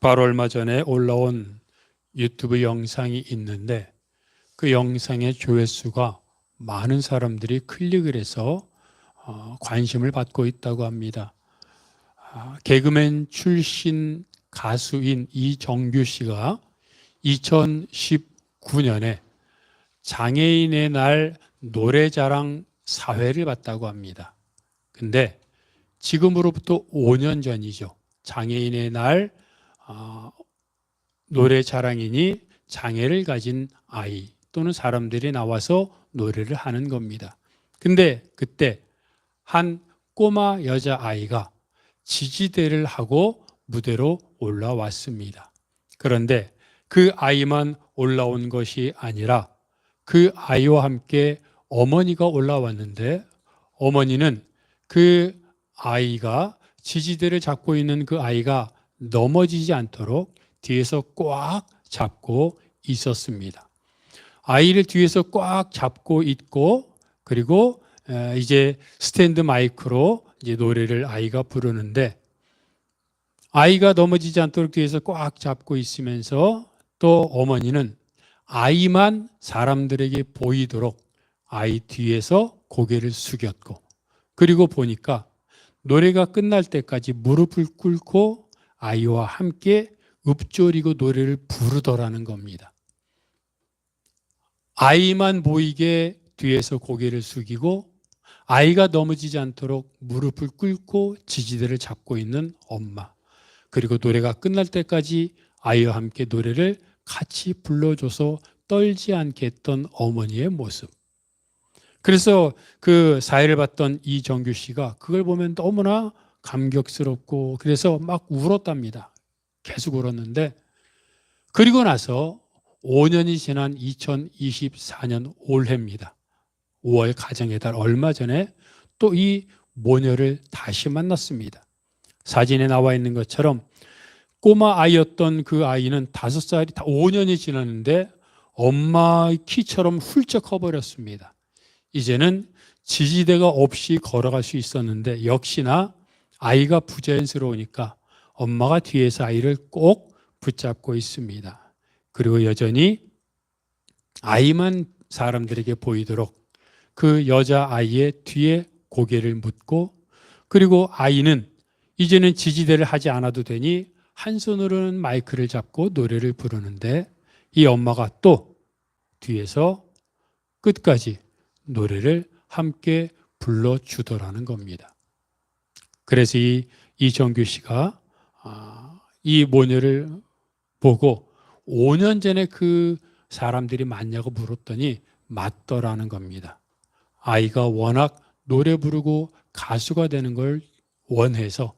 바로 얼마 전에 올라온 유튜브 영상이 있는데 그 영상의 조회수가 많은 사람들이 클릭을 해서 관심을 받고 있다고 합니다. 개그맨 출신 가수인 이정규 씨가 2019년에 장애인의 날 노래자랑 사회를 받다고 합니다. 근데 지금으로부터 5년 전이죠. 장애인의 날 노래자랑이니 장애를 가진 아이 또는 사람들이 나와서 노래를 하는 겁니다. 근데 그때 한 꼬마 여자아이가 지지대를 하고 무대로 올라왔습니다. 그런데 그 아이만 올라온 것이 아니라 그 아이와 함께 어머니가 올라왔는데 어머니는 그 아이가 지지대를 잡고 있는 그 아이가 넘어지지 않도록 뒤에서 꽉 잡고 있었습니다. 아이를 뒤에서 꽉 잡고 있고 그리고 이제 스탠드 마이크로 이제 노래를 아이가 부르는데 아이가 넘어지지 않도록 뒤에서 꽉 잡고 있으면서 또 어머니는 아이만 사람들에게 보이도록 아이 뒤에서 고개를 숙였고 그리고 보니까 노래가 끝날 때까지 무릎을 꿇고 아이와 함께 읊조리고 노래를 부르더라는 겁니다. 아이만 보이게 뒤에서 고개를 숙이고 아이가 넘어지지 않도록 무릎을 꿇고 지지대를 잡고 있는 엄마. 그리고 노래가 끝날 때까지 아이와 함께 노래를 같이 불러줘서 떨지 않게 했던 어머니의 모습. 그래서 그 사회를 봤던 이정규 씨가 그걸 보면 너무나 감격스럽고 그래서 막 울었답니다. 계속 울었는데 그리고 나서 5년이 지난 2024년 올해입니다. 5월 가정의 달 얼마 전에 또 이 모녀를 다시 만났습니다. 사진에 나와 있는 것처럼 꼬마 아이였던 그 아이는 5살이 5년이 지났는데 엄마의 키처럼 훌쩍 커버렸습니다. 이제는 지지대가 없이 걸어갈 수 있었는데 역시나 아이가 부자연스러우니까 엄마가 뒤에서 아이를 꼭 붙잡고 있습니다. 그리고 여전히 아이만 사람들에게 보이도록 그 여자아이의 뒤에 고개를 묻고 그리고 아이는 이제는 지지대를 하지 않아도 되니 한 손으로는 마이크를 잡고 노래를 부르는데 이 엄마가 또 뒤에서 끝까지 노래를 함께 불러주더라는 겁니다. 그래서 이정규 씨가 이 모녀를 보고 5년 전에 그 사람들이 맞냐고 물었더니 맞더라는 겁니다. 아이가 워낙 노래 부르고 가수가 되는 걸 원해서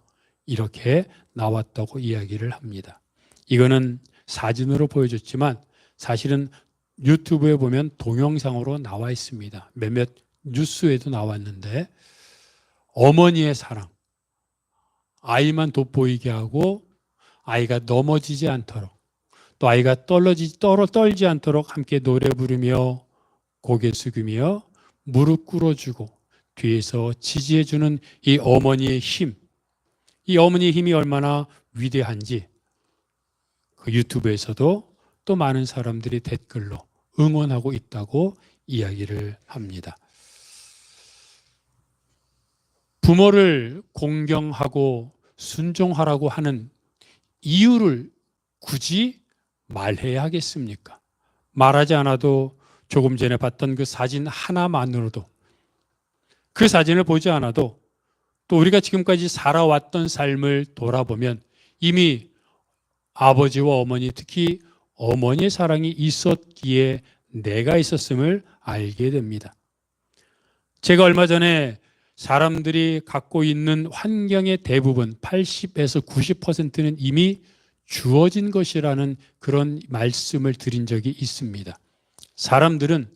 이렇게 나왔다고 이야기를 합니다. 이거는 사진으로 보여줬지만 사실은 유튜브에 보면 동영상으로 나와 있습니다. 몇몇 뉴스에도 나왔는데 어머니의 사랑, 아이만 돋보이게 하고 아이가 넘어지지 않도록 또 아이가 떨지 않도록 함께 노래 부르며 고개 숙이며 무릎 꿇어주고 뒤에서 지지해주는 이 어머니의 힘, 이 어머니의 힘이 얼마나 위대한지 그 유튜브에서도 또 많은 사람들이 댓글로 응원하고 있다고 이야기를 합니다. 부모를 공경하고 순종하라고 하는 이유를 굳이 말해야 하겠습니까? 말하지 않아도 조금 전에 봤던 그 사진 하나만으로도 그 사진을 보지 않아도 또 우리가 지금까지 살아왔던 삶을 돌아보면 이미 아버지와 어머니 특히 어머니의 사랑이 있었기에 내가 있었음을 알게 됩니다. 제가 얼마 전에 사람들이 갖고 있는 환경의 대부분 80에서 90%는 이미 주어진 것이라는 그런 말씀을 드린 적이 있습니다. 사람들은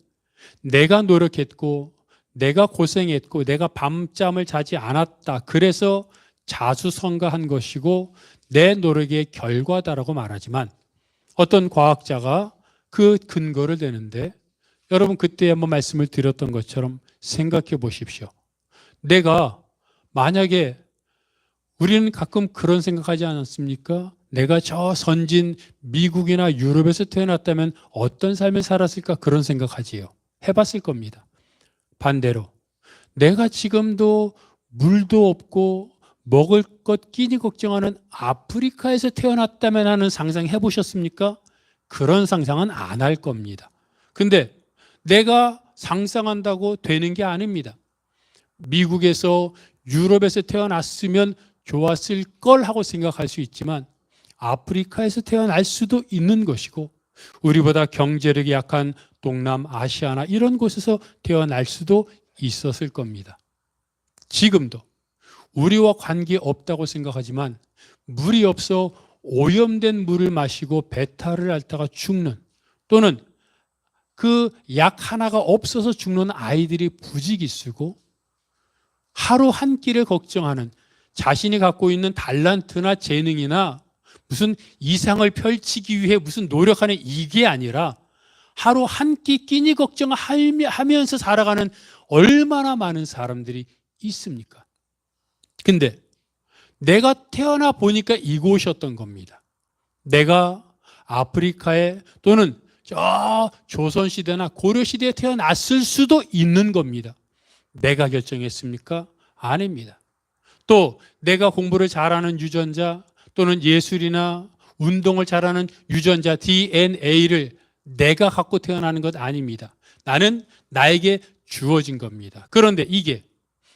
내가 노력했고 내가 고생했고 내가 밤잠을 자지 않았다. 그래서 자수성가한 것이고 내 노력의 결과다라고 말하지만 어떤 과학자가 그 근거를 대는데 여러분 그때 한번 말씀을 드렸던 것처럼 생각해 보십시오. 내가 만약에 우리는 가끔 그런 생각하지 않았습니까? 내가 저 선진 미국이나 유럽에서 태어났다면 어떤 삶을 살았을까 그런 생각하지요. 해봤을 겁니다. 반대로 내가 지금도 물도 없고 먹을 것 끼니 걱정하는 아프리카에서 태어났다면 하는 상상 해보셨습니까? 그런 상상은 안 할 겁니다. 근데 내가 상상한다고 되는 게 아닙니다. 미국에서 유럽에서 태어났으면 좋았을 걸 하고 생각할 수 있지만 아프리카에서 태어날 수도 있는 것이고 우리보다 경제력이 약한 동남아시아나 이런 곳에서 태어날 수도 있었을 겁니다. 지금도 우리와 관계없다고 생각하지만 물이 없어 오염된 물을 마시고 배탈을 앓다가 죽는 또는 그 약 하나가 없어서 죽는 아이들이 부지기 쓰고 하루 한 끼를 걱정하는 자신이 갖고 있는 달란트나 재능이나 무슨 이상을 펼치기 위해 무슨 노력하는 이게 아니라 하루 한 끼 끼니 걱정하면서 살아가는 얼마나 많은 사람들이 있습니까? 근데 내가 태어나 보니까 이곳이었던 겁니다. 내가 아프리카에 또는 저 조선시대나 고려시대에 태어났을 수도 있는 겁니다. 내가 결정했습니까? 아닙니다. 또 내가 공부를 잘하는 유전자 또는 예술이나 운동을 잘하는 유전자 DNA를 내가 갖고 태어나는 것 아닙니다. 나는 나에게 주어진 겁니다. 그런데 이게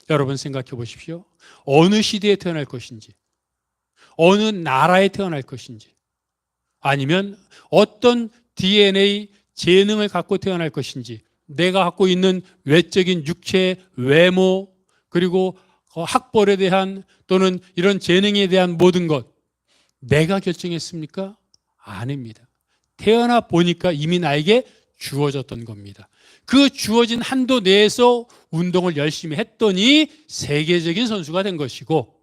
여러분 생각해 보십시오. 어느 시대에 태어날 것인지, 어느 나라에 태어날 것인지, 아니면 어떤 DNA 재능을 갖고 태어날 것인지, 내가 갖고 있는 외적인 육체, 외모, 그리고 학벌에 대한 또는 이런 재능에 대한 모든 것, 내가 결정했습니까? 아닙니다. 태어나 보니까 이미 나에게 주어졌던 겁니다. 그 주어진 한도 내에서 운동을 열심히 했더니 세계적인 선수가 된 것이고,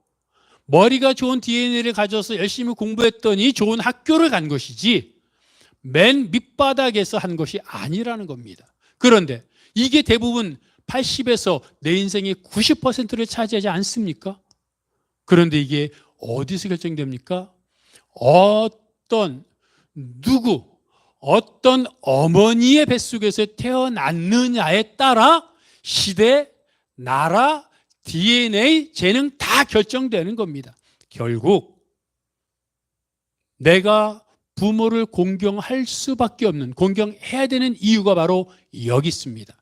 머리가 좋은 DNA를 가져서 열심히 공부했더니 좋은 학교를 간 것이지 맨 밑바닥에서 한 것이 아니라는 겁니다. 그런데 이게 대부분 80에서 내 인생의 90%를 차지하지 않습니까? 그런데 이게 어디서 결정됩니까? 어떤 어머니의 뱃속에서 태어났느냐에 따라 시대, 나라, DNA, 재능 다 결정되는 겁니다. 결국 내가 부모를 공경할 수밖에 없는, 공경해야 되는 이유가 바로 여기 있습니다.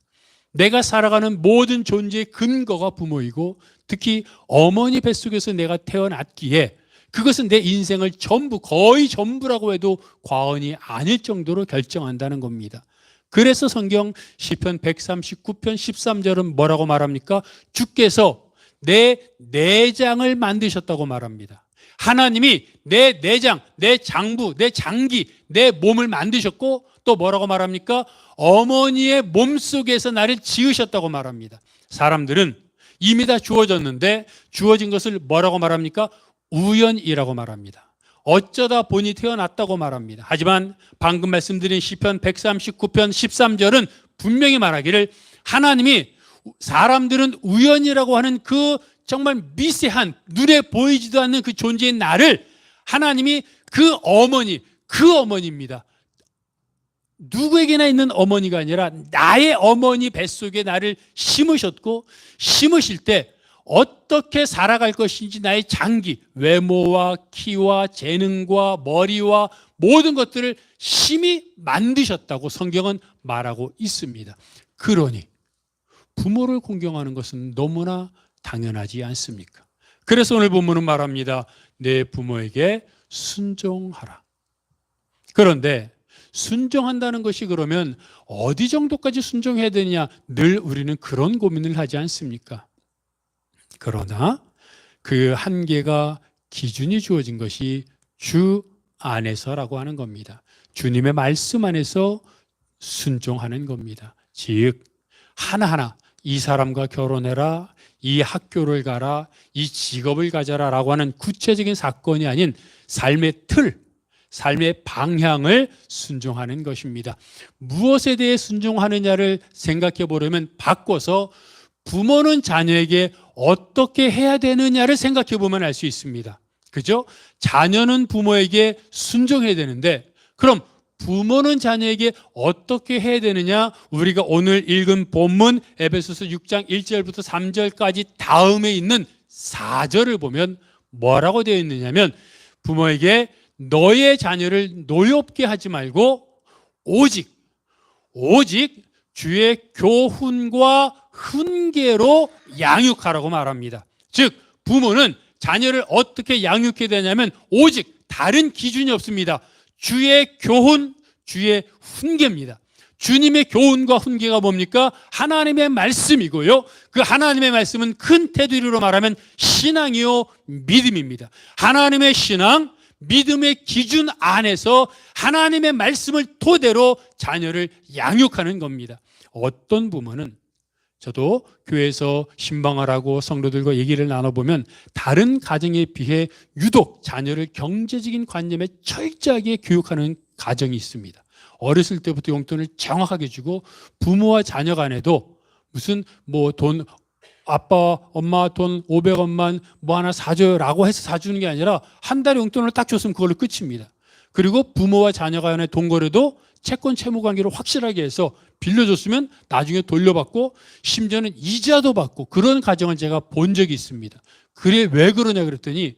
내가 살아가는 모든 존재의 근거가 부모이고 특히 어머니 뱃속에서 내가 태어났기에 그것은 내 인생을 전부, 거의 전부라고 해도 과언이 아닐 정도로 결정한다는 겁니다. 그래서 성경 시편 139편 13절은 뭐라고 말합니까? 주께서 내 내장을 만드셨다고 말합니다. 하나님이 내 내장, 내 장부, 내 장기, 내 몸을 만드셨고 또 뭐라고 말합니까? 어머니의 몸속에서 나를 지으셨다고 말합니다. 사람들은 이미 다 주어졌는데 주어진 것을 뭐라고 말합니까? 우연이라고 말합니다. 어쩌다 보니 태어났다고 말합니다. 하지만 방금 말씀드린 시편 139편 13절은 분명히 말하기를 하나님이 사람들은 우연이라고 하는 그 정말 미세한 눈에 보이지도 않는 그 존재인 나를 하나님이 그 어머니입니다. 누구에게나 있는 어머니가 아니라 나의 어머니 뱃속에 나를 심으셨고 심으실 때 어떻게 살아갈 것인지 나의 장기, 외모와 키와 재능과 머리와 모든 것들을 심히 만드셨다고 성경은 말하고 있습니다. 그러니 부모를 공경하는 것은 너무나 당연하지 않습니까? 그래서 오늘 본문은 말합니다. 내 부모에게 순종하라. 그런데 순종한다는 것이 그러면 어디 정도까지 순종해야 되느냐, 늘 우리는 그런 고민을 하지 않습니까? 그러나 그 한계가 기준이 주어진 것이 주 안에서라고 하는 겁니다. 주님의 말씀 안에서 순종하는 겁니다. 즉 하나하나 이 사람과 결혼해라, 이 학교를 가라, 이 직업을 가져라 라고 하는 구체적인 사건이 아닌 삶의 틀, 삶의 방향을 순종하는 것입니다. 무엇에 대해 순종하느냐를 생각해 보려면 바꿔서 부모는 자녀에게 어떻게 해야 되느냐를 생각해 보면 알 수 있습니다. 그죠? 자녀는 부모에게 순종해야 되는데 그럼 부모는 자녀에게 어떻게 해야 되느냐? 우리가 오늘 읽은 본문 에베소서 6장 1절부터 3절까지 다음에 있는 4절을 보면 뭐라고 되어 있느냐면 부모에게 너의 자녀를 노엽게 하지 말고 오직 주의 교훈과 훈계로 양육하라고 말합니다. 즉 부모는 자녀를 어떻게 양육해야 되냐면 오직 다른 기준이 없습니다. 주의 교훈, 주의 훈계입니다. 주님의 교훈과 훈계가 뭡니까? 하나님의 말씀이고요. 그 하나님의 말씀은 큰 테두리로 말하면 신앙이요 믿음입니다. 하나님의 신앙, 믿음의 기준 안에서 하나님의 말씀을 토대로 자녀를 양육하는 겁니다. 어떤 부모는 저도 교회에서 신방하라고 성도들과 얘기를 나눠보면 다른 가정에 비해 유독 자녀를 경제적인 관념에 철저하게 교육하는 가정이 있습니다. 어렸을 때부터 용돈을 정확하게 주고 부모와 자녀 간에도 무슨 돈 아빠 엄마 돈 500원만 하나 사줘요라고 해서 사주는 게 아니라 한 달에 용돈을 딱 줬으면 그걸로 끝입니다. 그리고 부모와 자녀 간의 돈거래도 채권 채무 관계를 확실하게 해서 빌려줬으면 나중에 돌려받고 심지어는 이자도 받고 그런 가정을 제가 본 적이 있습니다. 그래 왜 그러냐 그랬더니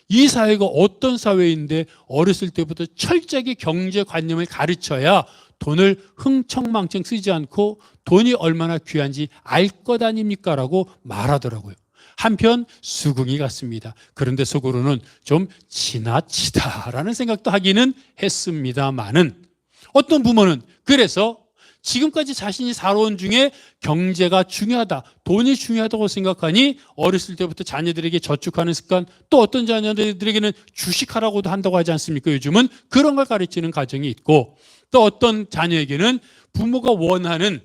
이 사회가 어떤 사회인데 어렸을 때부터 철저하게 경제관념을 가르쳐야 돈을 흥청망청 쓰지 않고 돈이 얼마나 귀한지 알 것 아닙니까? 라고 말하더라고요. 한편 수긍이 같습니다. 그런데 속으로는 좀 지나치다라는 생각도 하기는 했습니다만은 어떤 부모는 그래서 지금까지 자신이 살아온 중에 경제가 중요하다, 돈이 중요하다고 생각하니 어렸을 때부터 자녀들에게 저축하는 습관, 또 어떤 자녀들에게는 주식하라고도 한다고 하지 않습니까? 요즘은 그런 걸 가르치는 가정이 있고 또 어떤 자녀에게는 부모가 원하는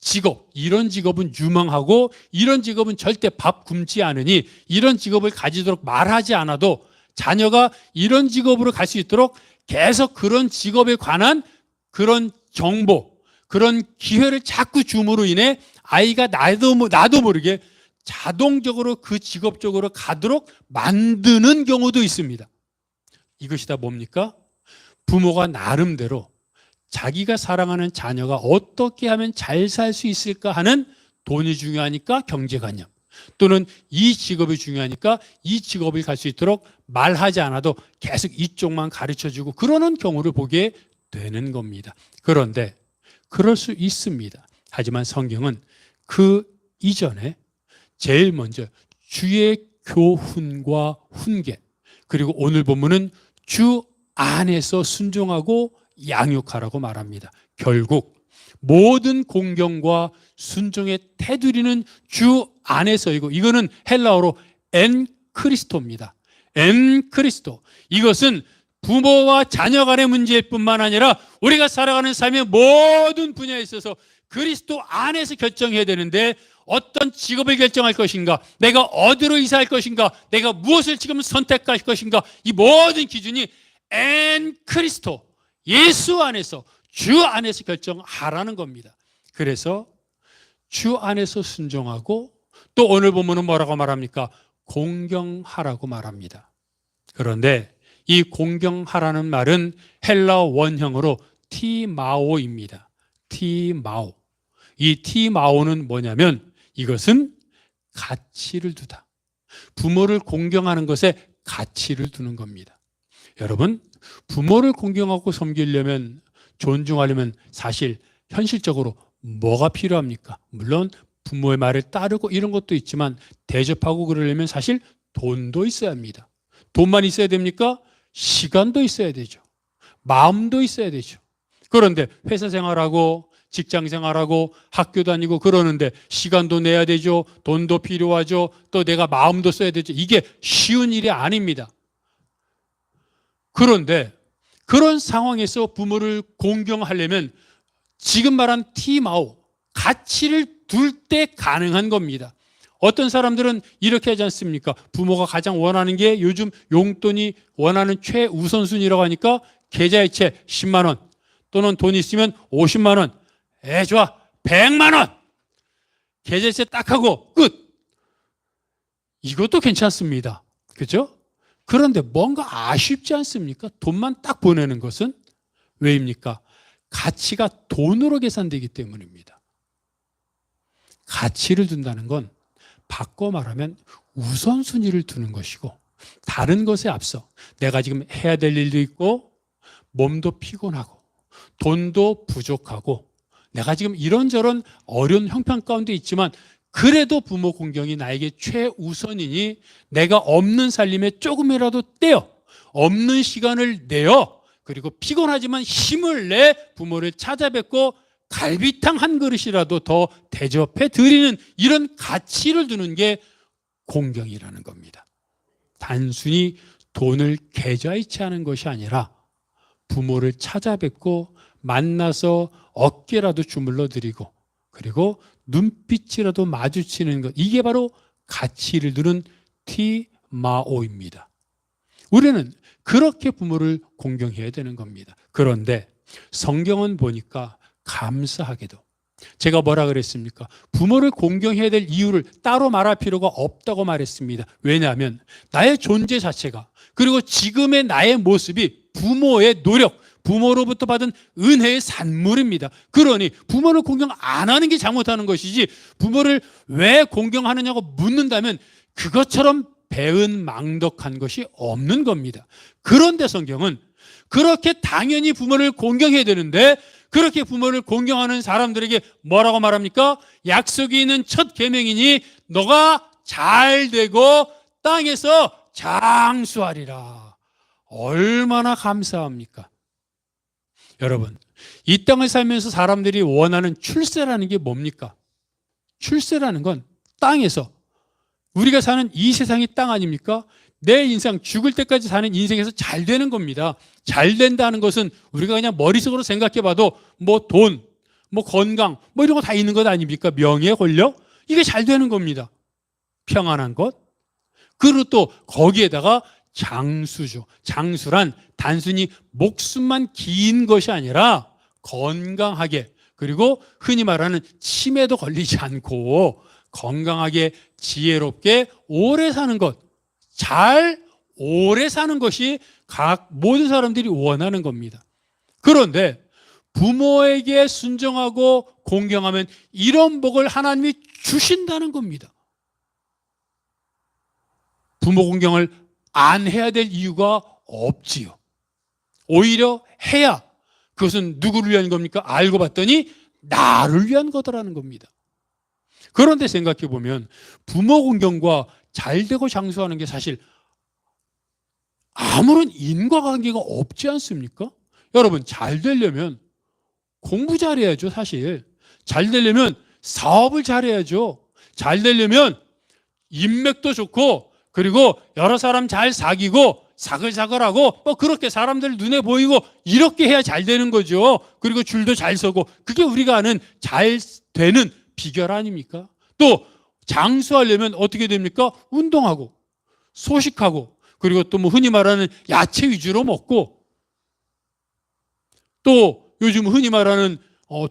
직업, 이런 직업은 유망하고 이런 직업은 절대 밥 굶지 않으니 이런 직업을 가지도록 말하지 않아도 자녀가 이런 직업으로 갈 수 있도록 계속 그런 직업에 관한 그런 정보, 그런 기회를 자꾸 줌으로 인해 아이가 나도 모르게 자동적으로 그 직업 쪽으로 가도록 만드는 경우도 있습니다. 이것이 다 뭡니까? 부모가 나름대로 자기가 사랑하는 자녀가 어떻게 하면 잘 살 수 있을까 하는 돈이 중요하니까 경제관념 또는 이 직업이 중요하니까 이 직업을 갈 수 있도록 말하지 않아도 계속 이쪽만 가르쳐주고 그러는 경우를 보게 되는 겁니다. 그런데 그럴 수 있습니다. 하지만 성경은 그 이전에 제일 먼저 주의 교훈과 훈계 그리고 오늘 본문은 주 안에서 순종하고 양육하라고 말합니다. 결국 모든 공경과 순종의 테두리는 주 안에서이고 이거는 헬라어로 엔 크리스토입니다. 엔 크리스토. 이것은 부모와 자녀 간의 문제일 뿐만 아니라 우리가 살아가는 삶의 모든 분야에 있어서 그리스도 안에서 결정해야 되는데 어떤 직업을 결정할 것인가, 내가 어디로 이사할 것인가, 내가 무엇을 지금 선택할 것인가, 이 모든 기준이 엔 크리스토, 예수 안에서, 주 안에서 결정하라는 겁니다. 그래서 주 안에서 순종하고 또 오늘 보면은 뭐라고 말합니까? 공경하라고 말합니다. 그런데 이 공경하라는 말은 헬라어 원형으로 티마오입니다. 티마오. 이 티마오는 뭐냐면 이것은 가치를 두다. 부모를 공경하는 것에 가치를 두는 겁니다. 여러분, 부모를 공경하고 섬기려면 존중하려면 사실 현실적으로 뭐가 필요합니까? 물론 부모의 말을 따르고 이런 것도 있지만 대접하고 그러려면 사실 돈도 있어야 합니다. 돈만 있어야 됩니까? 시간도 있어야 되죠. 마음도 있어야 되죠. 그런데 회사 생활하고 직장 생활하고 학교 다니고 그러는데 시간도 내야 되죠. 돈도 필요하죠. 또 내가 마음도 써야 되죠. 이게 쉬운 일이 아닙니다. 그런데 그런 상황에서 부모를 공경하려면 지금 말한 티마오, 가치를 둘 때 가능한 겁니다. 어떤 사람들은 이렇게 하지 않습니까? 부모가 가장 원하는 게 요즘 용돈이 원하는 최우선순위라고 하니까 계좌이체 10만 원 또는 돈 있으면 50만 원 좋아 100만 원 계좌이체 딱 하고 끝. 이것도 괜찮습니다. 그렇죠? 그런데 뭔가 아쉽지 않습니까? 돈만 딱 보내는 것은 왜입니까? 가치가 돈으로 계산되기 때문입니다. 가치를 둔다는 건 바꿔 말하면 우선순위를 두는 것이고, 다른 것에 앞서 내가 지금 해야 될 일도 있고, 몸도 피곤하고, 돈도 부족하고, 내가 지금 이런저런 어려운 형편 가운데 있지만 그래도 부모 공경이 나에게 최우선이니 내가 없는 살림에 조금이라도 떼어, 없는 시간을 내어, 그리고 피곤하지만 힘을 내 부모를 찾아뵙고 갈비탕 한 그릇이라도 더 대접해 드리는 이런 가치를 두는 게 공경이라는 겁니다. 단순히 돈을 계좌이체 하는 것이 아니라 부모를 찾아뵙고 만나서 어깨라도 주물러 드리고, 그리고 눈빛이라도 마주치는 것, 이게 바로 가치를 두는 티마오입니다. 우리는 그렇게 부모를 공경해야 되는 겁니다. 그런데 성경은 보니까 감사하게도, 제가 뭐라 그랬습니까? 부모를 공경해야 될 이유를 따로 말할 필요가 없다고 말했습니다. 왜냐하면 나의 존재 자체가, 그리고 지금의 나의 모습이 부모의 노력, 부모로부터 받은 은혜의 산물입니다. 그러니 부모를 공경 안 하는 게 잘못하는 것이지, 부모를 왜 공경하느냐고 묻는다면 그것처럼 배은망덕한 것이 없는 겁니다. 그런데 성경은 그렇게 당연히 부모를 공경해야 되는데, 그렇게 부모를 공경하는 사람들에게 뭐라고 말합니까? 약속이 있는 첫 계명이니 너가 잘 되고 땅에서 장수하리라. 얼마나 감사합니까? 여러분, 이 땅을 살면서 사람들이 원하는 출세라는 게 뭡니까? 출세라는 건 땅에서, 우리가 사는 이 세상이 땅 아닙니까? 내 인생, 죽을 때까지 사는 인생에서 잘 되는 겁니다. 잘 된다는 것은 우리가 그냥 머릿속으로 생각해 봐도 뭐 돈, 뭐 건강, 뭐 이런 거 다 있는 것 아닙니까? 명예, 권력, 이게 잘 되는 겁니다. 평안한 것. 그리고 또 거기에다가 장수죠. 장수란 단순히 목숨만 긴 것이 아니라 건강하게, 그리고 흔히 말하는 치매도 걸리지 않고 건강하게 지혜롭게 오래 사는 것, 잘 오래 사는 것이 각 모든 사람들이 원하는 겁니다. 그런데 부모에게 순종하고 공경하면 이런 복을 하나님이 주신다는 겁니다. 부모 공경을 안 해야 될 이유가 없지요. 오히려 해야, 그것은 누구를 위한 겁니까? 알고 봤더니 나를 위한 거더라는 겁니다. 그런데 생각해 보면 부모 공경과 잘되고 장수하는 게 사실 아무런 인과관계가 없지 않습니까? 여러분, 잘 되려면 공부 잘해야죠. 사실 잘 되려면 사업을 잘해야죠. 잘 되려면 인맥도 좋고, 그리고 여러 사람 잘 사귀고 사글사글하고 뭐 그렇게 사람들 눈에 보이고 이렇게 해야 잘 되는 거죠. 그리고 줄도 잘 서고, 그게 우리가 아는 잘 되는 비결 아닙니까? 또 장수하려면 어떻게 됩니까? 운동하고 소식하고, 그리고 또 뭐 흔히 말하는 야채 위주로 먹고, 또 요즘 흔히 말하는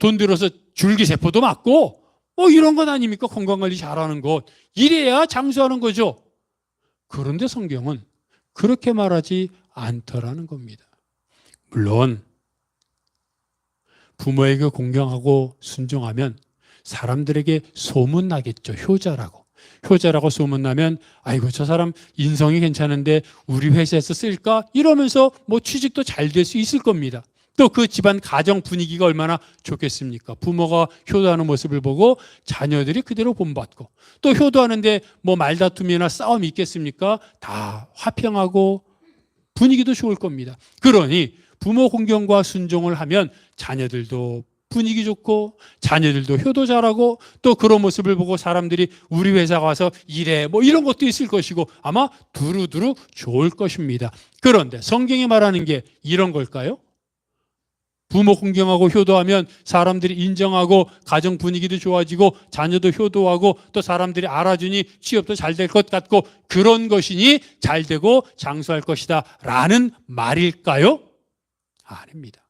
돈 들어서 줄기세포도 맞고 뭐 이런 것 아닙니까? 건강관리 잘하는 것. 이래야 장수하는 거죠. 그런데 성경은 그렇게 말하지 않더라는 겁니다. 물론 부모에게 공경하고 순종하면 사람들에게 소문나겠죠. 효자라고 소문나면 아이고 저 사람 인성이 괜찮은데 우리 회사에서 쓸까? 이러면서 뭐 취직도 잘 될 수 있을 겁니다. 또 그 집안 가정 분위기가 얼마나 좋겠습니까? 부모가 효도하는 모습을 보고 자녀들이 그대로 본받고, 또 효도하는데 뭐 말다툼이나 싸움이 있겠습니까? 다 화평하고 분위기도 좋을 겁니다. 그러니 부모 공경과 순종을 하면 자녀들도 분위기 좋고 자녀들도 효도 잘하고, 또 그런 모습을 보고 사람들이 우리 회사 가서 일해 뭐 이런 것도 있을 것이고 아마 두루두루 좋을 것입니다. 그런데 성경이 말하는 게 이런 걸까요? 부모 공경하고 효도하면 사람들이 인정하고 가정 분위기도 좋아지고 자녀도 효도하고 또 사람들이 알아주니 취업도 잘 될 것 같고 그런 것이니 잘 되고 장수할 것이다 라는 말일까요? 아닙니다.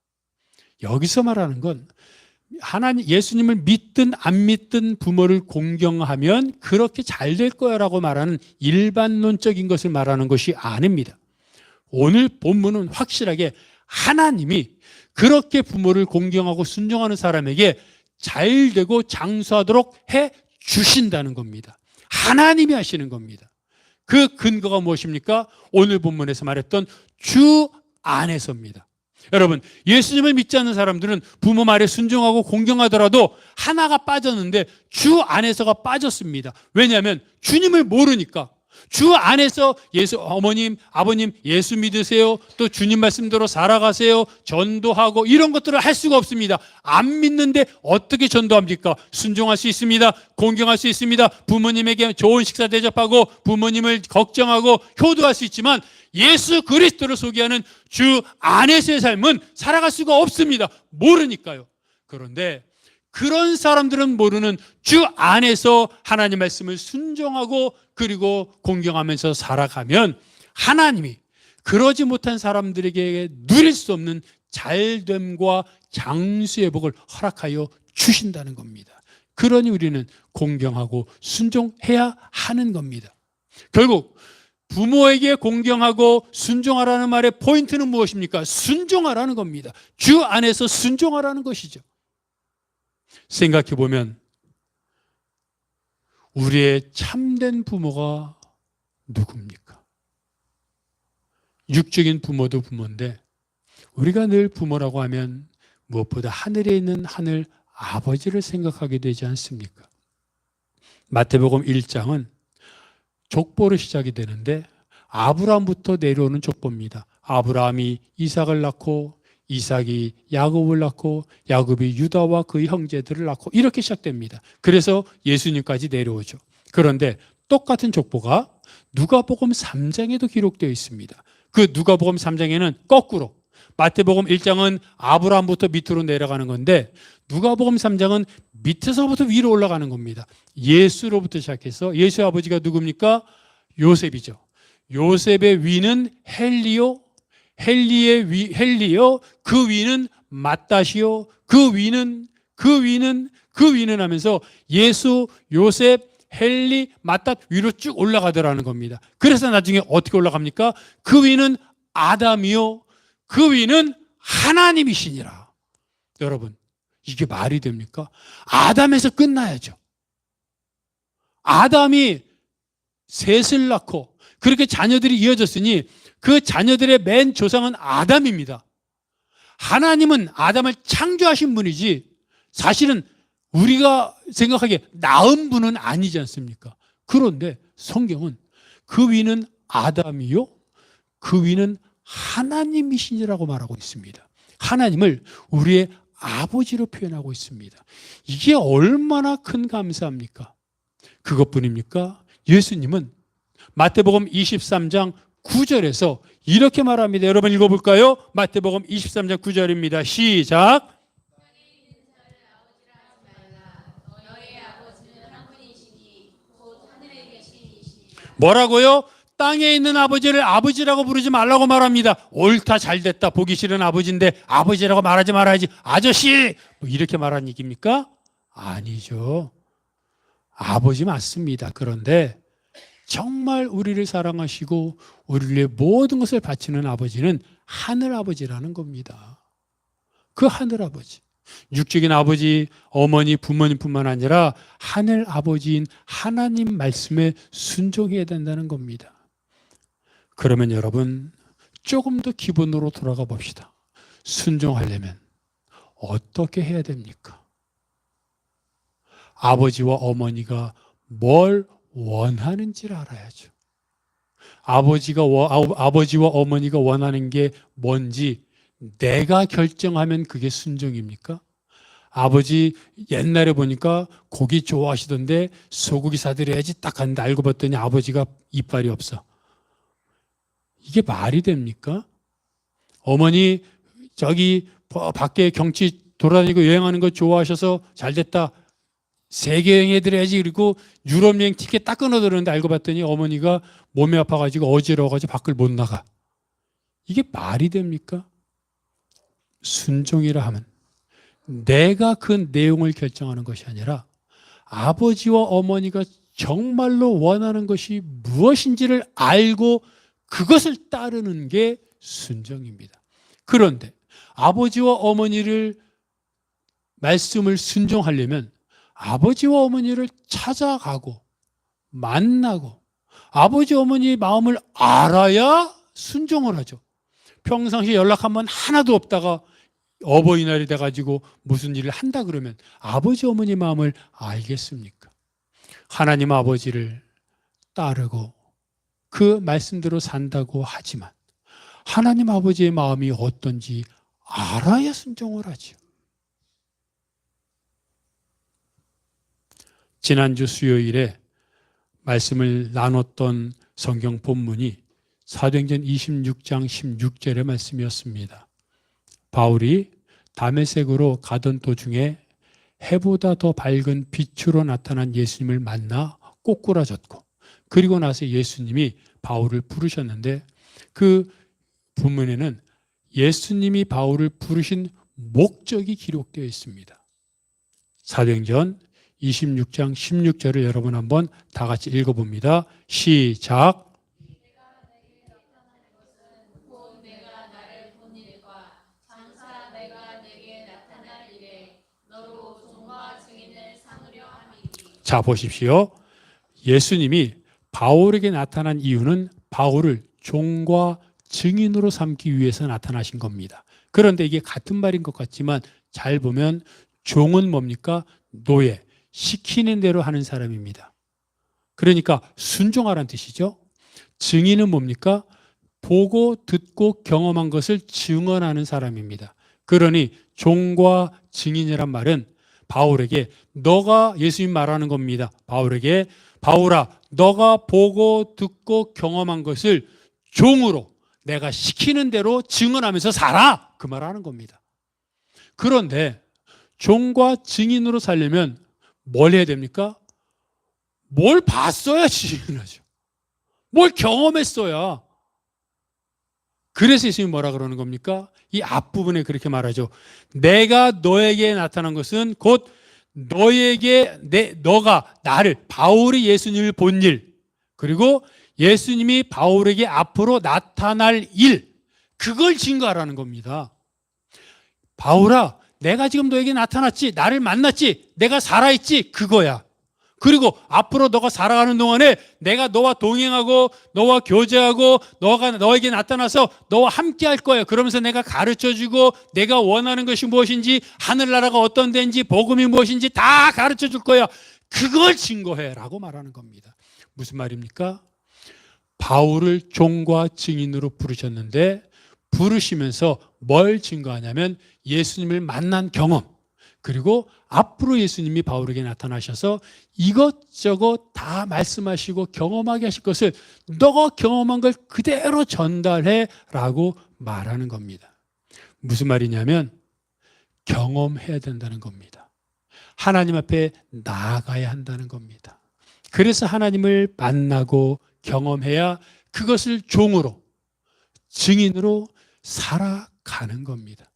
여기서 말하는 건 하나님, 예수님을 믿든 안 믿든 부모를 공경하면 그렇게 잘 될 거야 라고 말하는 일반론적인 것을 말하는 것이 아닙니다. 오늘 본문은 확실하게 하나님이 그렇게 부모를 공경하고 순종하는 사람에게 잘 되고 장수하도록 해 주신다는 겁니다. 하나님이 하시는 겁니다. 그 근거가 무엇입니까? 오늘 본문에서 말했던 주 안에서입니다. 여러분, 예수님을 믿지 않는 사람들은 부모 말에 순종하고 공경하더라도 하나가 빠졌는데 주 안에서가 빠졌습니다. 왜냐하면 주님을 모르니까. 주 안에서 어머님, 아버님 예수 믿으세요. 또 주님 말씀대로 살아가세요. 전도하고 이런 것들을 할 수가 없습니다. 안 믿는데 어떻게 전도합니까? 순종할 수 있습니다. 공경할 수 있습니다. 부모님에게 좋은 식사 대접하고 부모님을 걱정하고 효도할 수 있지만 예수 그리스도를 소개하는 주 안에서의 삶은 살아갈 수가 없습니다. 모르니까요. 그런데 그런 사람들은 모르는 주 안에서 하나님 말씀을 순종하고 그리고 공경하면서 살아가면 하나님이 그러지 못한 사람들에게 누릴 수 없는 잘됨과 장수의 복을 허락하여 주신다는 겁니다. 그러니 우리는 공경하고 순종해야 하는 겁니다. 결국 부모에게 공경하고 순종하라는 말의 포인트는 무엇입니까? 순종하라는 겁니다. 주 안에서 순종하라는 것이죠. 생각해 보면 우리의 참된 부모가 누굽니까? 육적인 부모도 부모인데 우리가 늘 부모라고 하면 무엇보다 하늘에 있는 하늘 아버지를 생각하게 되지 않습니까? 마태복음 1장은 족보로 시작이 되는데 아브라함부터 내려오는 족보입니다. 아브라함이 이삭을 낳고 이삭이 야곱을 낳고 야곱이 유다와 그의 형제들을 낳고 이렇게 시작됩니다. 그래서 예수님까지 내려오죠. 그런데 똑같은 족보가 누가복음 3장에도 기록되어 있습니다. 그 누가복음 3장에는 거꾸로 마태복음 1장은 아브라함부터 밑으로 내려가는 건데 누가복음 3장은 밑에서부터 위로 올라가는 겁니다. 예수로부터 시작해서 예수의 아버지가 누굽니까? 요셉이죠. 요셉의 위는 헬리오, 헬리오, 그 위는 맏다시오, 그 위는 하면서 예수, 요셉, 헬리, 맏닷 위로 쭉 올라가더라는 겁니다. 그래서 나중에 어떻게 올라갑니까? 그 위는 아담이요, 그 위는 하나님이시니라. 여러분, 이게 말이 됩니까? 아담에서 끝나야죠. 아담이 셋을 낳고 그렇게 자녀들이 이어졌으니 그 자녀들의 맨 조상은 아담입니다. 하나님은 아담을 창조하신 분이지 사실은 우리가 생각하기에 나은 분은 아니지 않습니까? 그런데 성경은 그 위는 아담이요, 그 위는 하나님이시니라고 말하고 있습니다. 하나님을 우리의 아버지로 표현하고 있습니다. 이게 얼마나 큰 감사합니까? 그것뿐입니까? 예수님은 마태복음 23장 9절에서 이렇게 말합니다. 여러분 읽어볼까요? 마태복음 23장 9절입니다. 시작. 뭐라고요? 땅에 있는 아버지를 아버지라고 부르지 말라고 말합니다. 옳다, 잘됐다, 보기 싫은 아버지인데 아버지라고 말하지 말아야지. 아저씨! 뭐 이렇게 말하는 얘기입니까? 아니죠. 아버지 맞습니다. 그런데 정말 우리를 사랑하시고 우리의 모든 것을 바치는 아버지는 하늘아버지라는 겁니다. 그 하늘아버지. 육적인 아버지, 어머니, 부모님뿐만 아니라 하늘아버지인 하나님 말씀에 순종해야 된다는 겁니다. 그러면 여러분 조금 더 기본으로 돌아가 봅시다. 순종하려면 어떻게 해야 됩니까? 아버지와 어머니가 뭘 원하는지를 알아야죠. 아버지와 어머니가 원하는 게 뭔지 내가 결정하면 그게 순종입니까? 아버지 옛날에 보니까 고기 좋아하시던데 소고기 사드려야지 딱 갔는데 알고 봤더니 아버지가 이빨이 없어. 이게 말이 됩니까? 어머니 저기 밖에 경치 돌아다니고 여행하는 거 좋아하셔서 잘됐다. 세계 여행 해드려야지. 그리고 유럽 여행 티켓 딱 끊어드렸는데 알고 봤더니 어머니가 몸이 아파가지고 어지러워가지고 밖을 못 나가. 이게 말이 됩니까? 순종이라 하면 내가 그 내용을 결정하는 것이 아니라 아버지와 어머니가 정말로 원하는 것이 무엇인지를 알고 그것을 따르는 게 순종입니다. 그런데 아버지와 어머니를 말씀을 순종하려면 아버지와 어머니를 찾아가고 만나고 아버지 어머니의 마음을 알아야 순종을 하죠. 평상시에 연락 한 번 하나도 없다가 어버이날이 돼가지고 무슨 일을 한다 그러면 아버지 어머니 마음을 알겠습니까? 하나님 아버지를 따르고 그 말씀대로 산다고 하지만 하나님 아버지의 마음이 어떤지 알아야 순종을 하죠. 지난주 수요일에 말씀을 나눴던 성경 본문이 사도행전 26장 16절의 말씀이었습니다. 바울이 다메섹으로 가던 도중에 해보다 더 밝은 빛으로 나타난 예수님을 만나 꼬꾸라졌고 그리고 나서 예수님이 바울을 부르셨는데 그 본문에는 예수님이 바울을 부르신 목적이 기록되어 있습니다. 사도행전 26장 16절을 여러분 한번 다 같이 읽어봅니다. 시작. 자, 보십시오. 예수님이 바울에게 나타난 이유는 바울을 종과 증인으로 삼기 위해서 나타나신 겁니다. 그런데 이게 같은 말인 것 같지만 잘 보면 종은 뭡니까? 노예, 시키는 대로 하는 사람입니다. 그러니까 순종하라는 뜻이죠. 증인은 뭡니까? 보고 듣고 경험한 것을 증언하는 사람입니다. 그러니 종과 증인이란 말은 바울에게 너가 예수님 말하는 겁니다. 바울에게 바울아 너가 보고 듣고 경험한 것을 종으로 내가 시키는 대로 증언하면서 살아 그 말하는 겁니다. 그런데 종과 증인으로 살려면 뭘 해야 됩니까? 뭘 봤어야 증인하죠. 뭘 경험했어야. 그래서 예수님이 뭐라 그러는 겁니까? 이 앞부분에 그렇게 말하죠. 내가 너에게 나타난 것은 곧 너에게 너가 나를 바울이 예수님을 본 일 그리고 예수님이 바울에게 앞으로 나타날 일 그걸 증거하라는 겁니다. 바울아 내가 지금 너에게 나타났지 나를 만났지 내가 살아있지 그거야. 그리고 앞으로 너가 살아가는 동안에 내가 너와 동행하고 너와 교제하고 너가 너에게 나타나서 너와 함께 할 거야. 그러면서 내가 가르쳐주고 내가 원하는 것이 무엇인지 하늘나라가 어떤 데인지 복음이 무엇인지 다 가르쳐줄 거야. 그걸 증거해라고 말하는 겁니다. 무슨 말입니까? 바울을 종과 증인으로 부르셨는데 부르시면서 뭘 증거하냐면 예수님을 만난 경험 그리고 앞으로 예수님이 바울에게 나타나셔서 이것저것 다 말씀하시고 경험하게 하실 것을 너가 경험한 걸 그대로 전달해 라고 말하는 겁니다. 무슨 말이냐면 경험해야 된다는 겁니다. 하나님 앞에 나아가야 한다는 겁니다. 그래서 하나님을 만나고 경험해야 그것을 종으로 증인으로 살아가는 겁니다.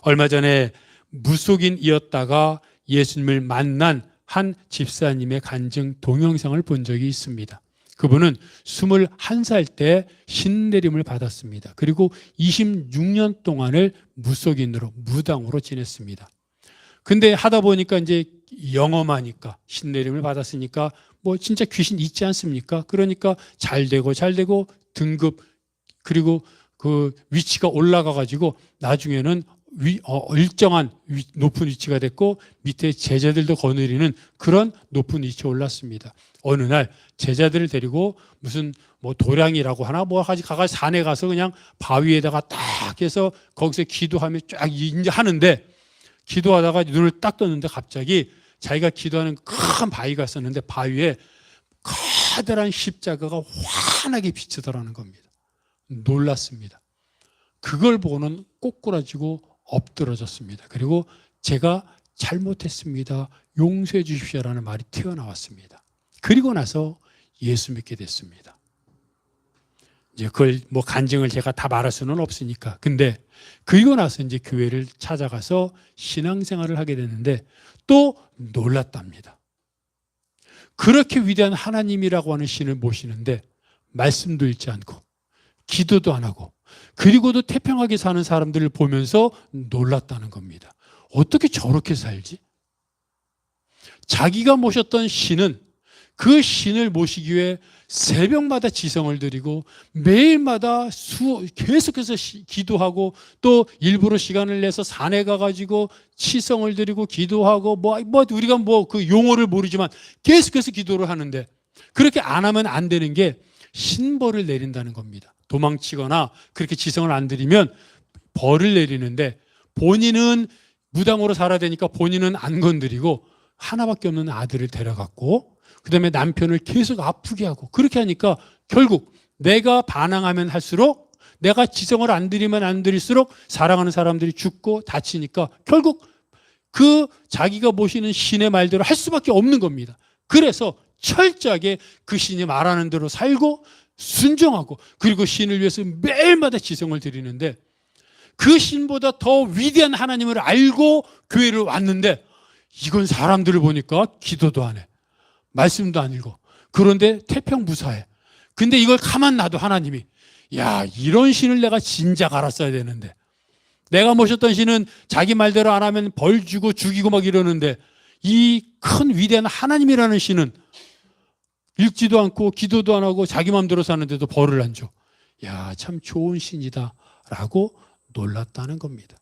얼마 전에 무속인이었다가 예수님을 만난 한 집사님의 간증 동영상을 본 적이 있습니다. 그분은 21살 때 신내림을 받았습니다. 그리고 26년 동안을 무속인으로 무당으로 지냈습니다. 근데 하다 보니까 이제 영험하니까 신내림을 받았으니까 뭐 진짜 귀신 있지 않습니까? 그러니까 잘 되고 등급 그리고 그 위치가 올라가 가지고 나중에는 일정한 높은 위치가 됐고 밑에 제자들도 거느리는 그런 높은 위치에 올랐습니다. 어느 날 제자들을 데리고 무슨 뭐 도량이라고 하나 뭐 가서 산에 가서 그냥 바위에다가 딱 해서 거기서 기도하며 쫙 이제 하는데 기도하다가 눈을 딱 떴는데 갑자기 자기가 기도하는 큰 바위가 있었는데 바위에 커다란 십자가가 환하게 비치더라는 겁니다. 놀랐습니다. 그걸 보고는 꼬꾸라지고 엎드러졌습니다. 그리고 제가 잘못했습니다. 용서해 주십시오라는 말이 튀어나왔습니다. 그리고 나서 예수 믿게 됐습니다. 이제 그걸 뭐 간증을 제가 다 말할 수는 없으니까. 근데 그리고 나서 이제 교회를 찾아가서 신앙생활을 하게 됐는데 또 놀랐답니다. 그렇게 위대한 하나님이라고 하는 신을 모시는데 말씀도 읽지 않고 기도도 안 하고 그리고도 태평하게 사는 사람들을 보면서 놀랐다는 겁니다. 어떻게 저렇게 살지? 자기가 모셨던 신은 그 신을 모시기 위해 새벽마다 지성을 드리고 매일마다 계속해서 기도하고 또 일부러 시간을 내서 산에 가가지고 치성을 드리고 기도하고 우리가 그 용어를 모르지만 계속해서 기도를 하는데 그렇게 안 하면 안 되는 게 신벌을 내린다는 겁니다. 도망치거나 그렇게 지성을 안 드리면 벌을 내리는데 본인은 무당으로 살아야 되니까 본인은 안 건드리고 하나밖에 없는 아들을 데려갔고 그다음에 남편을 계속 아프게 하고 그렇게 하니까 결국 내가 반항하면 할수록 내가 지성을 안 드리면 안 드릴수록 사랑하는 사람들이 죽고 다치니까 결국 그 자기가 모시는 신의 말대로 할 수밖에 없는 겁니다. 그래서 철저하게 그 신이 말하는 대로 살고 순종하고 그리고 신을 위해서 매일마다 지성을 드리는데 그 신보다 더 위대한 하나님을 알고 교회를 왔는데 이건 사람들을 보니까 기도도 안 해. 말씀도 안 읽어. 그런데 태평무사해. 근데 이걸 가만 놔도 하나님이 야, 이런 신을 내가 진작 알았어야 되는데 내가 모셨던 신은 자기 말대로 안 하면 벌 주고 죽이고 막 이러는데 이 큰 위대한 하나님이라는 신은 읽지도 않고 기도도 안 하고 자기 마음대로 사는데도 벌을 안 줘. 야, 참 좋은 신이다 라고 놀랐다는 겁니다.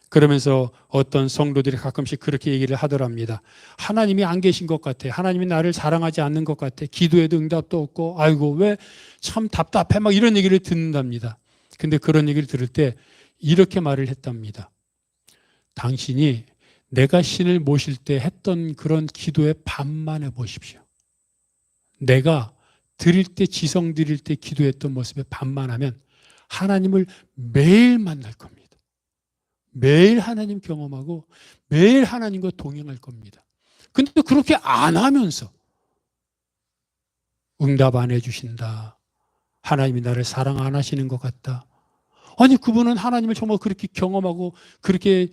그러면서 어떤 성도들이 가끔씩 그렇게 얘기를 하더랍니다. 하나님이 안 계신 것 같아. 하나님이 나를 사랑하지 않는 것 같아. 기도에도 응답도 없고 아이고 왜 참 답답해 막 이런 얘기를 듣는답니다. 근데 그런 얘기를 들을 때 이렇게 말을 했답니다. 당신이 내가 신을 모실 때 했던 그런 기도의 반만 해보십시오. 내가 드릴 때 지성 드릴 때 기도했던 모습의 반만 하면 하나님을 매일 만날 겁니다. 매일 하나님 경험하고 매일 하나님과 동행할 겁니다. 근데 그렇게 안 하면서 응답 안 해주신다. 하나님이 나를 사랑 안 하시는 것 같다. 아니 그분은 하나님을 정말 그렇게 경험하고 그렇게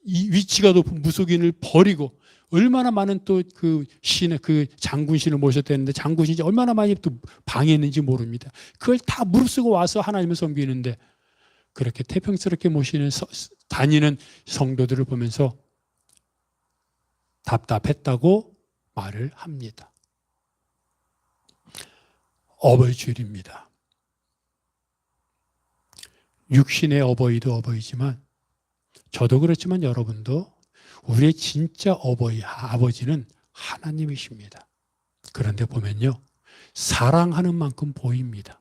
위치가 높은 무속인을 버리고 얼마나 많은 또 그 신의 그 장군신을 모셨다는데 장군신이 얼마나 많이 또 방해했는지 모릅니다. 그걸 다 무릅쓰고 와서 하나님을 섬기는데 그렇게 태평스럽게 모시는 다니는 성도들을 보면서 답답했다고 말을 합니다. 어버이주일입니다. 육신의 어버이도 어버이지만 저도 그렇지만 여러분도 우리의 진짜 아버지는 하나님이십니다. 그런데 보면요. 사랑하는 만큼 보입니다.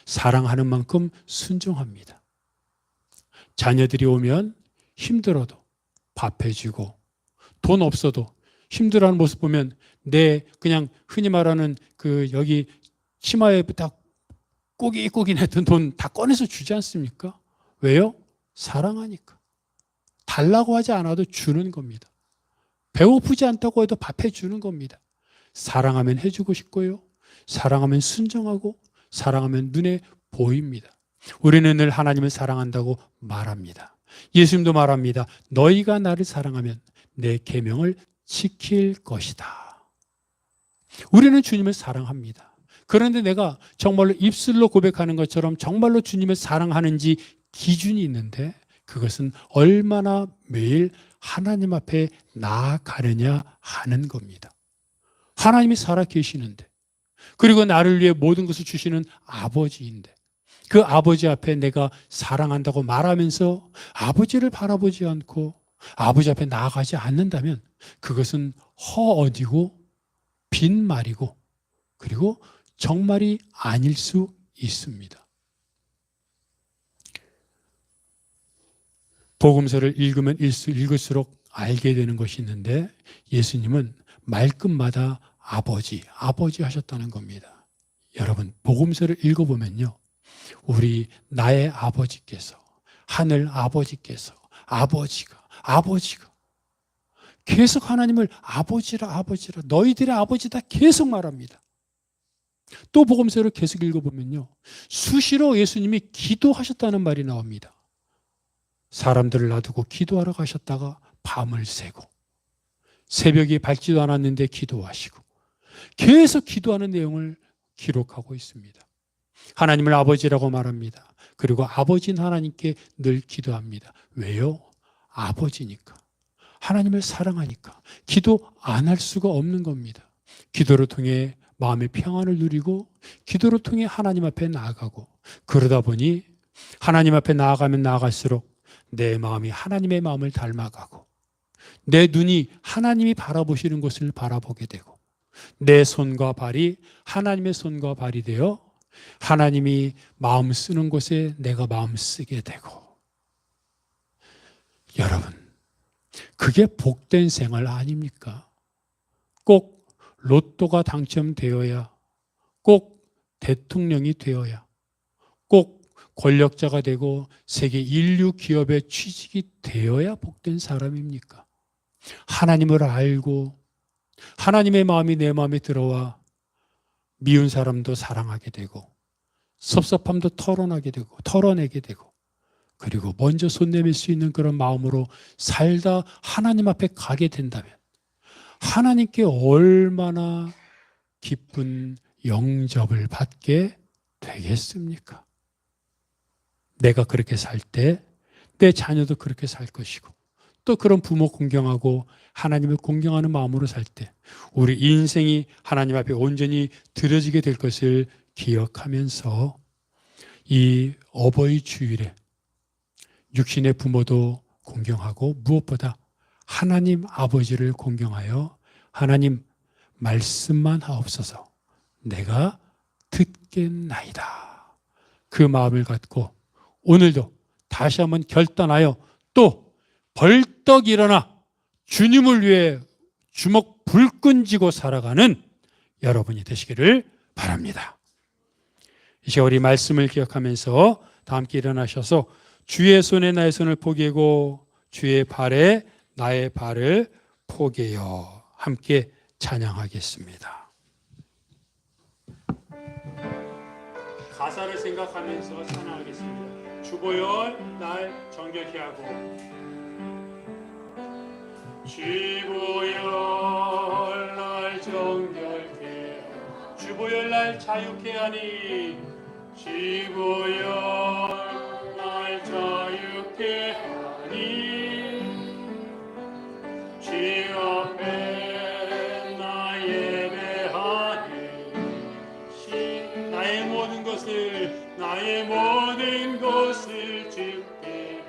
사랑하는 만큼 순종합니다. 자녀들이 오면 힘들어도 밥 해주고 돈 없어도 힘들어하는 모습 보면 그냥 흔히 말하는 여기 치마에 딱 꼬깃꼬깃 했던 돈 다 꺼내서 주지 않습니까? 왜요? 사랑하니까. 달라고 하지 않아도 주는 겁니다. 배고프지 않다고 해도 밥 해주는 겁니다. 사랑하면 해주고 싶고요. 사랑하면 순종하고 사랑하면 눈에 보입니다. 우리는 늘 하나님을 사랑한다고 말합니다. 예수님도 말합니다. 너희가 나를 사랑하면 내 계명을 지킬 것이다. 우리는 주님을 사랑합니다. 그런데 내가 정말로 입술로 고백하는 것처럼 정말로 주님을 사랑하는지 기준이 있는데 그것은 얼마나 매일 하나님 앞에 나아가느냐 하는 겁니다. 하나님이 살아 계시는데 그리고 나를 위해 모든 것을 주시는 아버지인데 그 아버지 앞에 내가 사랑한다고 말하면서 아버지를 바라보지 않고 아버지 앞에 나아가지 않는다면 그것은 허언이고 빈말이고 그리고 정말이 아닐 수 있습니다. 복음서를 읽으면 읽을수록 알게 되는 것이 있는데 예수님은 말끝마다 아버지 하셨다는 겁니다. 여러분 복음서를 읽어보면요. 나의 아버지께서 하늘 아버지께서 아버지가 계속 하나님을 아버지라 너희들의 아버지다 계속 말합니다. 또 복음서를 계속 읽어보면요. 수시로 예수님이 기도하셨다는 말이 나옵니다. 사람들을 놔두고 기도하러 가셨다가 밤을 새고 새벽이 밝지도 않았는데 기도하시고 계속 기도하는 내용을 기록하고 있습니다. 하나님을 아버지라고 말합니다. 그리고 아버지인 하나님께 늘 기도합니다. 왜요? 아버지니까. 하나님을 사랑하니까. 기도 안 할 수가 없는 겁니다. 기도를 통해 마음의 평안을 누리고 기도를 통해 하나님 앞에 나아가고 그러다 보니 하나님 앞에 나아가면 나아갈수록 내 마음이 하나님의 마음을 닮아가고 내 눈이 하나님이 바라보시는 곳을 바라보게 되고 내 손과 발이 하나님의 손과 발이 되어 하나님이 마음 쓰는 곳에 내가 마음 쓰게 되고 여러분 그게 복된 생활 아닙니까? 꼭 로또가 당첨되어야 꼭 대통령이 되어야 꼭 권력자가 되고 세계 인류 기업에 취직이 되어야 복된 사람입니까? 하나님을 알고 하나님의 마음이 내 마음에 들어와 미운 사람도 사랑하게 되고 섭섭함도 털어내게 되고 그리고 먼저 손 내밀 수 있는 그런 마음으로 살다 하나님 앞에 가게 된다면 하나님께 얼마나 기쁜 영접을 받게 되겠습니까? 내가 그렇게 살 때 내 자녀도 그렇게 살 것이고 또 그런 부모 공경하고 하나님을 공경하는 마음으로 살 때 우리 인생이 하나님 앞에 온전히 드려지게 될 것을 기억하면서 이 어버이 주일에 육신의 부모도 공경하고 무엇보다 하나님 아버지를 공경하여 하나님 말씀만 하옵소서 내가 듣겠나이다. 그 마음을 갖고 오늘도 다시 한번 결단하여 또 벌떡 일어나 주님을 위해 주먹 불끈 쥐고 살아가는 여러분이 되시기를 바랍니다. 이 시간 우리 말씀을 기억하면서 다 함께 일어나셔서 주의 손에 나의 손을 포개고 주의 발에 나의 발을 포개요. 함께 찬양하겠습니다. 가사를 생각하면서 찬양하겠습니다. 주보혈 날 정결케 하고 주보혈 날 정결케 주보혈 날 자유케 하니 주보혈 날 자유케 하니 주 앞에 나 예배하니 나의 모든 것을 주께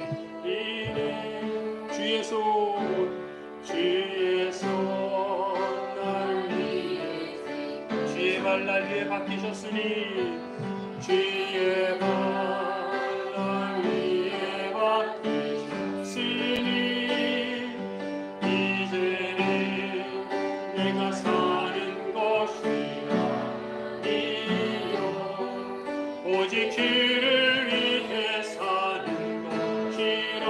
이내 주의 손 나를 위해 주의 발 날 위해 박히셨으니 주의 발 날 위해 박히셨으니 이제는 내가 사는 것이 아니요 오직 주를 위해 사는 것이라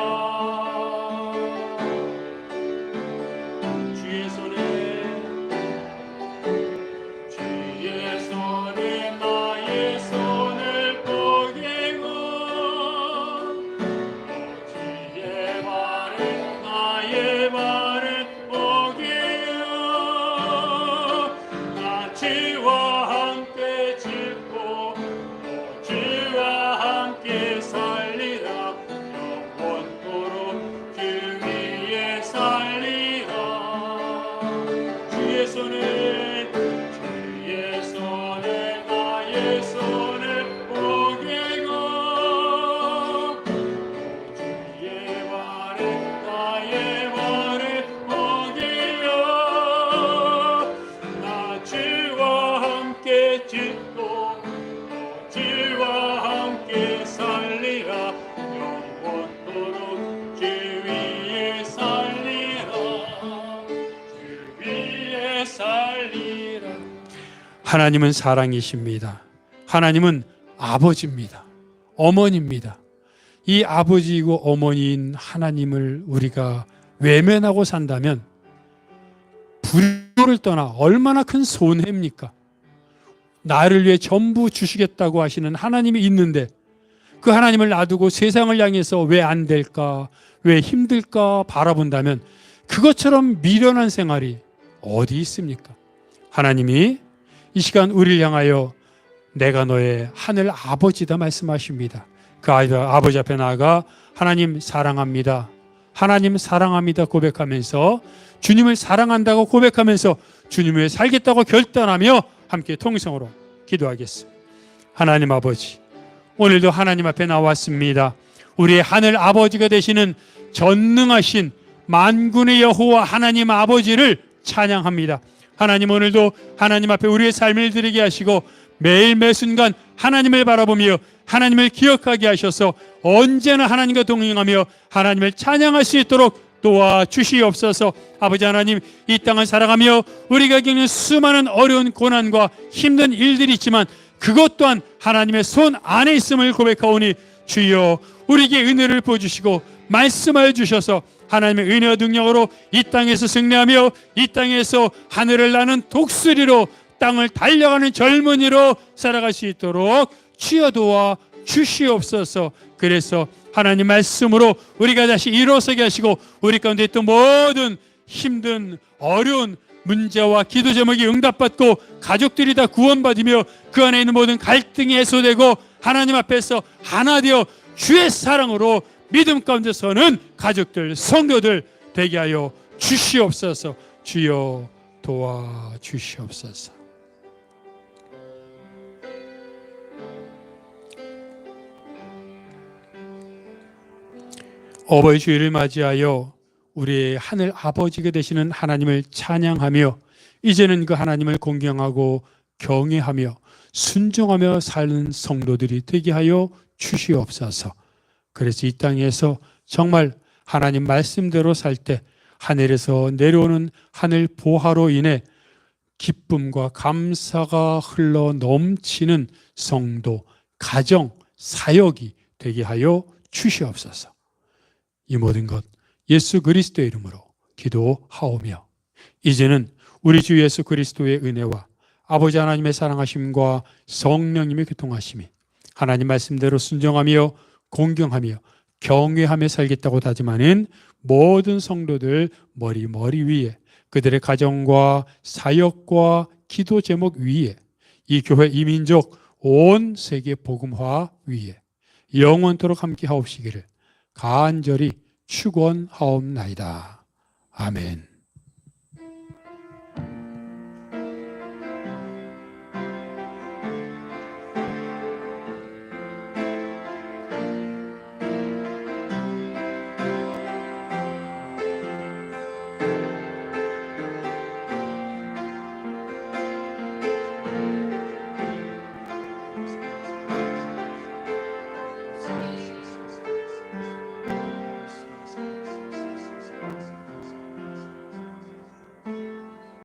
주의 손에 나의 손을 포개고 주의 발에 나의 발을 포개요 나 주와 함께 죽고 주와 함께 살리라 영원토록 주 위에 살리라 주의 손에 나의 손을 포개고 주의 발에 나의 발을 포개요 나 주와 함께 죽고 주와 함께 살리라 영원토록 주 위에 살리라 주 위에 살리라 하나님은 사랑이십니다. 하나님은 아버지입니다. 어머니입니다. 이 아버지이고 어머니인 하나님을 우리가 외면하고 산다면 불효를 떠나 얼마나 큰 손해입니까? 나를 위해 전부 주시겠다고 하시는 하나님이 있는데 그 하나님을 놔두고 세상을 향해서 왜 안 될까, 왜 힘들까 바라본다면 그것처럼 미련한 생활이 어디 있습니까? 하나님이 이 시간 우리를 향하여 내가 너의 하늘 아버지다 말씀하십니다. 그 아버지 앞에 나아가 하나님 사랑합니다, 하나님 사랑합니다 고백하면서, 주님을 사랑한다고 고백하면서 주님을 살겠다고 결단하며 함께 통성으로 기도하겠습니다. 하나님 아버지, 오늘도 하나님 앞에 나왔습니다. 우리의 하늘 아버지가 되시는 전능하신 만군의 여호와 하나님 아버지를 찬양합니다. 하나님, 오늘도 하나님 앞에 우리의 삶을 드리게 하시고 매일 매 순간 하나님을 바라보며 하나님을 기억하게 하셔서 언제나 하나님과 동행하며 하나님을 찬양할 수 있도록 도와주시옵소서. 아버지 하나님, 이 땅을 살아가며 우리가 겪는 수많은 어려운 고난과 힘든 일들이 있지만 그것 또한 하나님의 손 안에 있음을 고백하오니, 주여 우리에게 은혜를 부어주시고 말씀하여 주셔서 하나님의 은혜와 능력으로 이 땅에서 승리하며 이 땅에서 하늘을 나는 독수리로 땅을 달려가는 젊은이로 살아갈 수 있도록 주여 도와 주시옵소서. 그래서 하나님 말씀으로 우리가 다시 일어서게 하시고 우리 가운데 있던 모든 힘든 어려운 문제와 기도 제목이 응답받고 가족들이 다 구원받으며 그 안에 있는 모든 갈등이 해소되고 하나님 앞에서 하나 되어 주의 사랑으로 믿음 가운데 서는 가족들, 성도들 되게 하여 주시옵소서. 주여 도와주시옵소서. 어버이 주일을 맞이하여 우리의 하늘 아버지가 되시는 하나님을 찬양하며 이제는 그 하나님을 공경하고 경외하며 순종하며 사는 성도들이 되게 하여 주시옵소서. 그래서 이 땅에서 정말 하나님 말씀대로 살 때 하늘에서 내려오는 하늘 보화로 인해 기쁨과 감사가 흘러 넘치는 성도, 가정, 사역이 되게 하여 주시옵소서. 이 모든 것 예수 그리스도의 이름으로 기도하오며, 이제는 우리 주 예수 그리스도의 은혜와 아버지 하나님의 사랑하심과 성령님의 교통하심이 하나님 말씀대로 순종하며 공경하며 경외하며 살겠다고 다짐하는 모든 성도들 머리 위에, 그들의 가정과 사역과 기도 제목 위에, 이 교회 이 민족 온 세계 복음화 위에 영원토록 함께 하옵시기를 간절히 축원하옵나이다. 아멘.